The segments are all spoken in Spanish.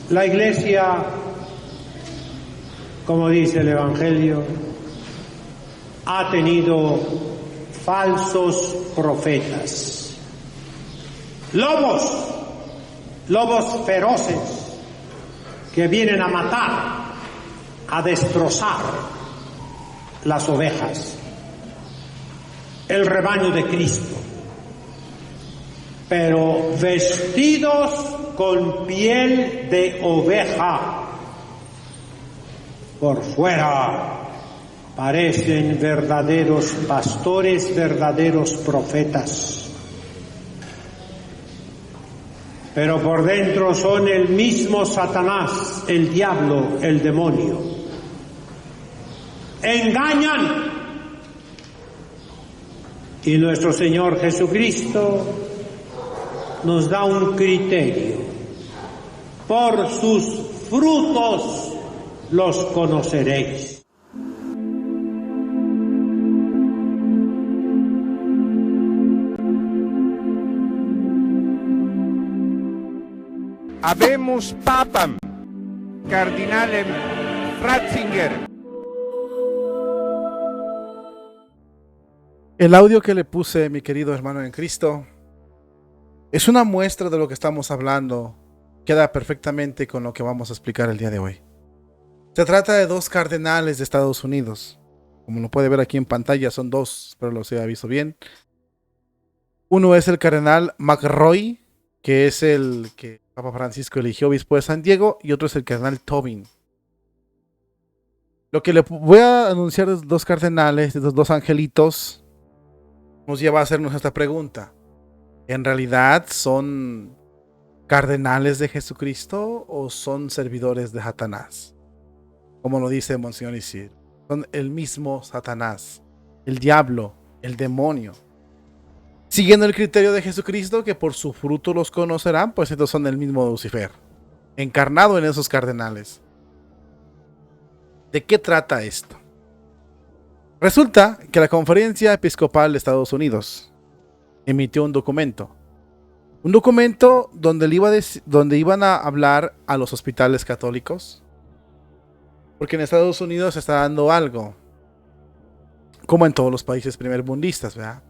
La Iglesia, como dice el Evangelio, ha tenido falsos profetas, lobos feroces que vienen a matar, a destrozar las ovejas, el rebaño de Cristo, pero vestidos con piel de oveja. Por fuera parecen verdaderos pastores, verdaderos profetas, pero por dentro son el mismo Satanás, el diablo, el demonio. Engañan. Y nuestro Señor Jesucristo nos da un criterio: por sus frutos los conoceréis. Habemus papam, cardinalem Ratzinger. El audio que le puse, mi querido hermano en Cristo, es una muestra de lo que estamos hablando. Queda perfectamente con lo que vamos a explicar el día de hoy. Se trata de dos cardenales de Estados Unidos. Como lo puede ver aquí en pantalla, son dos, espero los haya visto bien. Uno es el cardenal McRoy, que es el que Papa Francisco eligió obispo de San Diego, y otro es el cardenal Tobin. Lo que le voy a anunciar de dos cardenales, de estos dos angelitos, nos lleva a hacernos esta pregunta: ¿en realidad son cardenales de Jesucristo o son servidores de Satanás? Como lo dice Monseñor Isidro, son el mismo Satanás, el diablo, el demonio. Siguiendo el criterio de Jesucristo, que por su fruto los conocerán, pues estos son el mismo Lucifer, encarnado en esos cardenales. ¿De qué trata esto? Resulta que la Conferencia Episcopal de Estados Unidos emitió un documento donde iban a hablar a los hospitales católicos, porque en Estados Unidos se está dando algo, como en todos los países primermundistas, ¿verdad?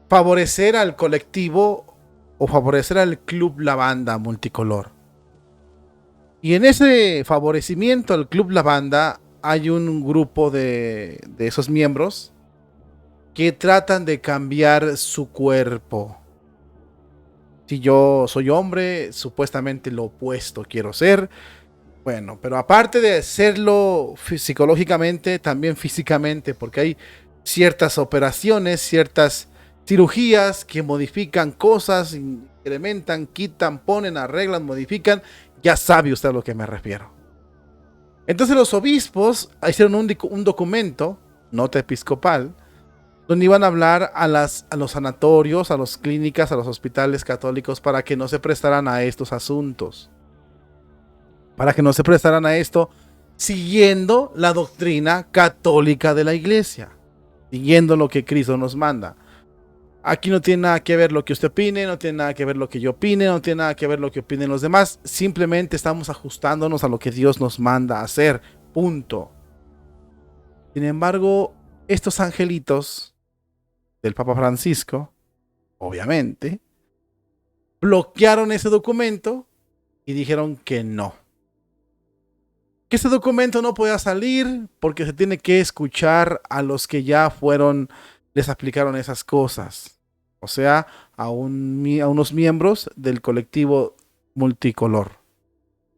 Favorecer al colectivo o favorecer al Club Lavanda Multicolor. Y en ese favorecimiento al Club Lavanda hay un grupo de esos miembros que tratan de cambiar su cuerpo. Si yo soy hombre, supuestamente lo opuesto quiero ser. Bueno, pero aparte de serlo psicológicamente, también físicamente, porque hay ciertas operaciones, ciertas cirugías que modifican cosas, incrementan, quitan, ponen, arreglan, modifican. Ya sabe usted a lo que me refiero. Entonces los obispos hicieron un documento, nota episcopal, donde iban a hablar a los sanatorios, a las clínicas, a los hospitales católicos para que no se prestaran a estos asuntos. Para que no se prestaran a esto, siguiendo la doctrina católica de la Iglesia, siguiendo lo que Cristo nos manda. Aquí no tiene nada que ver lo que usted opine, no tiene nada que ver lo que yo opine, no tiene nada que ver lo que opinen los demás. Simplemente estamos ajustándonos a lo que Dios nos manda a hacer. Punto. Sin embargo, estos angelitos del Papa Francisco, obviamente, bloquearon ese documento y dijeron que no. Que ese documento no podía salir porque se tiene que escuchar a los que ya les aplicaron esas cosas. O sea, a unos miembros del colectivo multicolor,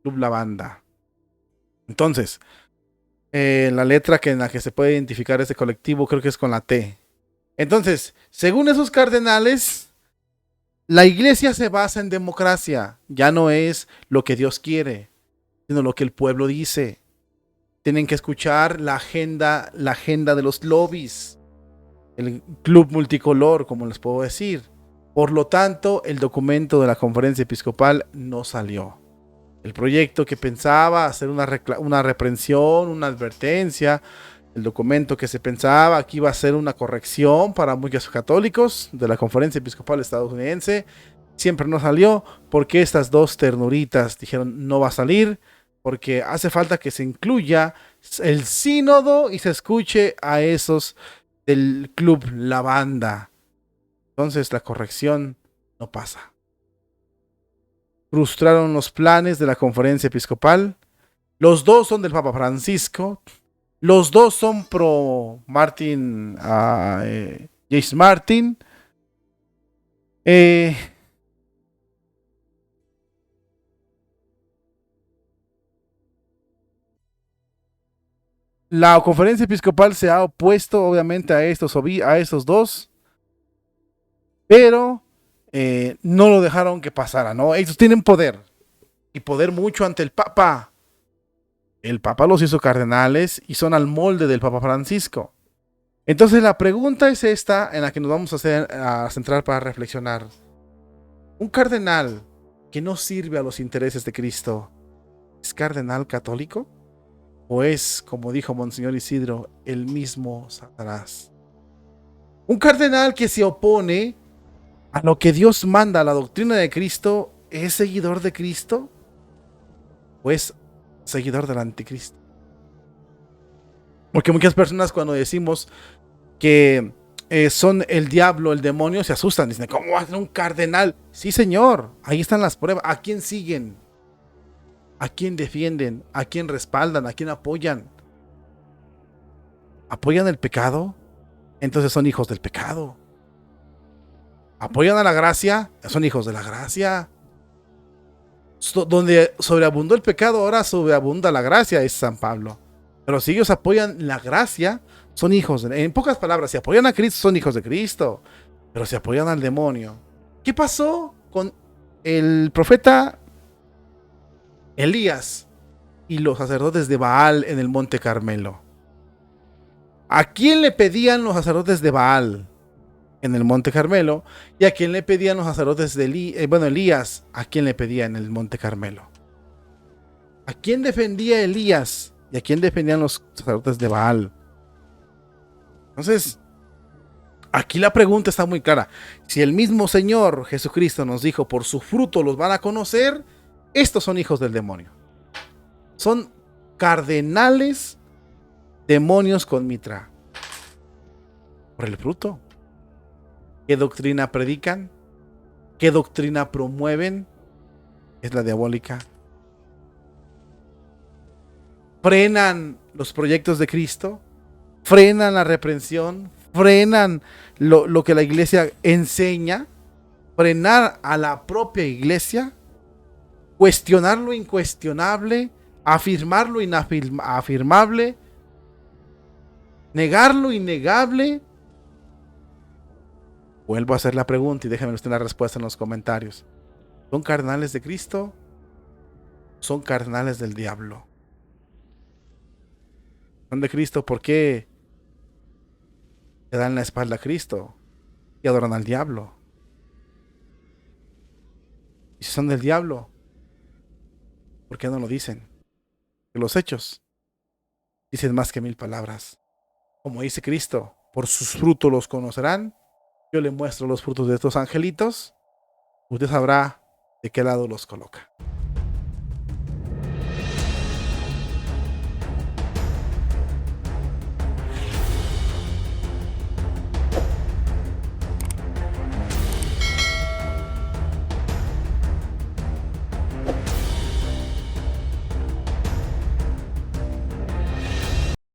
Club Lavanda. Entonces, la letra en la que se puede identificar ese colectivo creo que es con la T. Entonces, según esos cardenales, la Iglesia se basa en democracia. Ya no es lo que Dios quiere, sino lo que el pueblo dice. Tienen que escuchar la agenda de los lobbies, el club multicolor, como les puedo decir. Por lo tanto, el documento de la Conferencia Episcopal no salió. El proyecto que pensaba hacer una reprensión, una advertencia, el documento que se pensaba que iba a ser una corrección para muchos católicos de la Conferencia Episcopal estadounidense, siempre no salió, porque estas dos ternuritas dijeron no va a salir, porque hace falta que se incluya el sínodo y se escuche a esos del club La Banda. Entonces la corrección no pasa. Frustraron los planes de la conferencia episcopal. Los dos son del Papa Francisco. Los dos son pro Martin, James Martin. La conferencia episcopal se ha opuesto obviamente a estos dos, pero no lo dejaron que pasara, ¿no? Ellos tienen poder, y poder mucho ante el Papa. El Papa los hizo cardenales y son al molde del Papa Francisco. Entonces la pregunta es esta en la que nos vamos a centrar para reflexionar. ¿Un cardenal que no sirve a los intereses de Cristo es cardenal católico? ¿O es, como dijo Monseñor Isidro, el mismo Satanás? Un cardenal que se opone a lo que Dios manda, a la doctrina de Cristo, ¿es seguidor de Cristo? ¿O es seguidor del anticristo? Porque muchas personas cuando decimos que son el diablo, el demonio, se asustan. Dicen, ¿cómo va a ser un cardenal? Sí, señor, ahí están las pruebas. ¿A quién siguen? ¿A quién defienden? ¿A quién respaldan? ¿A quién apoyan? ¿Apoyan el pecado? Entonces son hijos del pecado. ¿Apoyan a la gracia? Son hijos de la gracia. Donde sobreabundó el pecado, ahora sobreabunda la gracia, es San Pablo. Pero si ellos apoyan la gracia, son hijos en pocas palabras, si apoyan a Cristo, son hijos de Cristo. Pero si apoyan al demonio. ¿Qué pasó con el profeta Elías y los sacerdotes de Baal en el Monte Carmelo? ¿A quién le pedían los sacerdotes de Baal en el Monte Carmelo? ¿Y a quién le pedían los sacerdotes de Elías? ¿A quién le pedía en el Monte Carmelo? ¿A quién defendía Elías? ¿Y a quién defendían los sacerdotes de Baal? Entonces, aquí la pregunta está muy clara. Si el mismo Señor Jesucristo nos dijo, por su fruto los van a conocer, estos son hijos del demonio. Son cardenales demonios con mitra. Por el fruto. ¿Qué doctrina predican? ¿Qué doctrina promueven? Es la diabólica. Frenan los proyectos de Cristo, frenan la reprensión, frenan lo que la iglesia enseña, frenar a la propia iglesia, cuestionar lo incuestionable, afirmar lo inafirmable, negar lo innegable. Vuelvo a hacer la pregunta y déjenme usted la respuesta en los comentarios. ¿Son cardenales de Cristo? ¿Son cardenales del diablo? Son de Cristo, ¿por qué le dan la espalda a Cristo y adoran al diablo? Y si son del diablo, ¿por qué no lo dicen? Que los hechos dicen más que 1000 palabras. Como dice Cristo, por sus frutos los conocerán. Yo le muestro los frutos de estos angelitos. Usted sabrá de qué lado los coloca.